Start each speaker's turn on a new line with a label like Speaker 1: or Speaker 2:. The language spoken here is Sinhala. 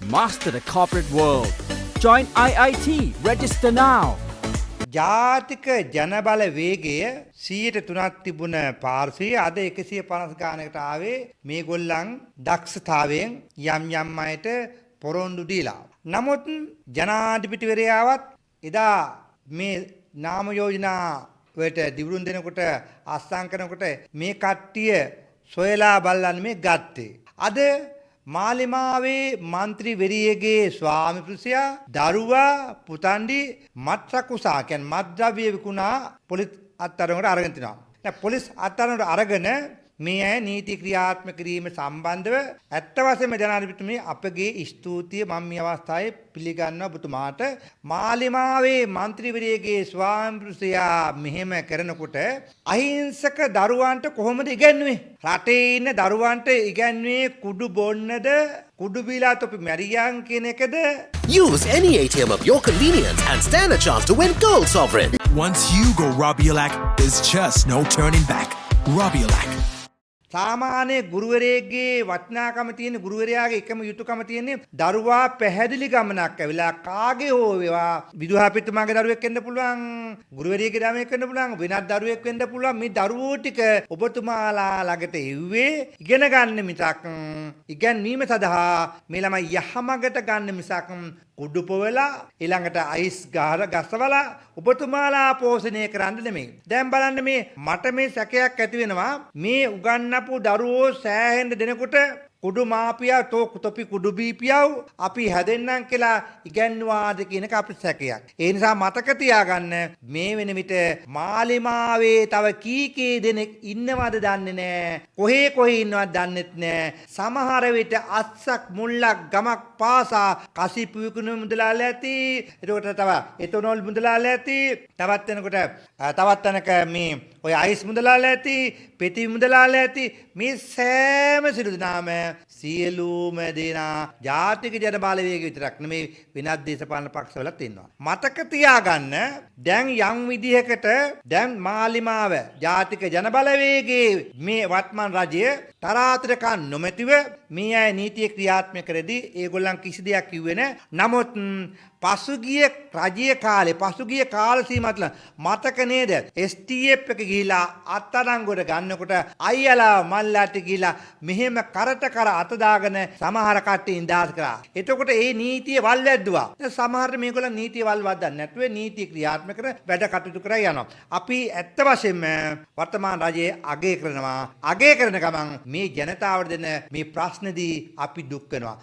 Speaker 1: Master the corporate world. Join IIT. Register now.
Speaker 2: ජාතික ජනබල වේගය 103ක් තිබුණ පාර්ශ්වය අද 150 ගානකට ආවේ මේගොල්ලන් දක්ෂතාවයෙන් යම් යම් අයට පොරොන්දු දීලා. නමුත් ජනාධිපතිවරයාවත් එදා මේ නාම යෝජනා වලට දිවුරුම් දෙනකොට අස්සම් කරනකොට මේ කට්ටිය සොයලා බලන්න මේ ගත්තේ. අද මාලිමාවේ මන්ත්‍රීවරියගේ ස්වාමි පුරුෂයා දරුවා පුතණ්ඩි මත්සකුසා කියන්නේ මත්ද්‍රව්‍ය විකුණා පොලිස් අත්අඩංගුවට අරගෙන තිනවා. දැන් පොලිස් අත්අඩංගුවට අරගෙන මේ අය නීති ක්‍රියාත්මක කිරීම සම්බන්ධව ඇත්ත වශයෙන්ම ජනාධිපතිතුමනි අපගේ ස්තුතිය මම මේ අවස්ථාවේ පිළිගන්නවා ඔබතුමාට. මාලිමාවේ මන්ත්‍රීවරියගේ ස්වාමි පුරුෂයා මෙහෙම කරනකොට අහිංසක දරුවන්ට කොහොමද ඉගැන්වුවේ? රටේ ඉන්න දරුවන්ට ඉගැන්වුවේ කුඩු බොන්නද කුඩු බීලා තොපි මැරියන් කියන එකද?
Speaker 3: Use any ATM of your convenience and stand a chance to win Gold Sovereign.
Speaker 4: Once you go Robiolac, there's just no turning back. Robiolac.
Speaker 2: සාමාන්‍ය ගුරුවරයෙක්ගේ වටිනාකම තියෙන ගුරුවරයාගේ එකම යුතුයකම තියෙන්නේ දරුවා පැහැදිලි ගමනක් ඇවිලා කාගේ හෝ වේවා විදුහාපතිතුමාගේ දරුවෙක් වෙන්න පුළුවන් ගුරුවරියගේ ළමයෙක් වෙන්න පුළුවන් වෙනත් දරුවෙක් වෙන්න පුළුවන් මේ දරුවෝ ටික ඔබතුමාලා ළඟට එව්වේ ඉගෙන ගන්න මිසක් ඉගැන්වීම සඳහා මේ ළමයි යහමගට ගන්න මිසක් කුඩු පොවලා ඊළඟට අයිස් ගසවලා ඔබතුමාලා පෝෂණය කරන්න නෙමෙයි. දැන් බලන්න මේ මට මේ සැකයක් ඇති වෙනවා මේ උගන්නපු දරුවෝ සෑහෙන්න දෙනකොට කුඩු මාපියා තොපි කුඩු බීපියව අපි හැදෙන්නම් කියලා ඉගැන්වුවාද කියන එක අපිට සැකයක්. ඒ නිසා මතක තියාගන්න මේ වෙන විට මාලිමාවේ තව කී දෙනෙක් ඉන්නවද දන්නේ නැහැ. කොහේ ඉන්නවද දන්නෙත් නැහැ. සමහර විට අස්සක් මුල්ලක් ගමක් පාසා කසිපු විකුණු මුදලාලා ඇති. ඒකට තව එතනෝල් මුදලාලා ඇති. තවත් වෙනකොට තවත් තැනක මේ ඔය අයිස් මුදලාලා ඇති. පෙති මුදලාලා ඇති. මේ සෑම සිළු දනාම සියලුම දෙනා ජාතික ජන බලවේගය විතරක් නෙමෙයි වෙනත් දේශපාලන පක්ෂවලත් ඉන්නවා. මතක තියාගන්න දැන් යම් විදිහකට දැන් මාලිමාව ජාතික ජන බලවේගයේ මේ වත්මන් රජය තරාතිරකම් නොමැතිව මේ අය නීතිය ක්‍රියාත්මක කරදී ඒගොල්ලන් කිසි දෙයක් කිව්වේ නැහැ. නමුත් පසුගිය රජයේ කාලේ පසුගිය කාල සීමාවල මතක නේද STF එක ගිහිලා අත්අඩංගුවට ගන්නකොට අයියලා මල්ලාට ගිහිලා මෙහෙම කරට කර අත දාගෙන සමහර කට්ටිය ඉඳාස් කරා. එතකොට ඒ නීතිය වල් වැද්දුවා. දැන් සමහර මේගොල්ලන් නීතිය වල් වද්දන්නේ නැතුව නීතිය ක්‍රියාත්මක කර වැඩ කටයුතු කරා යනවා. අපි ඇත්ත වශයෙන්ම වර්තමාන රජයේ අගය කරනවා. අගය කරන ගමන් මේ ජනතාවට දෙන මේ ප්‍රශ්නදී අපි දුක් වෙනවා.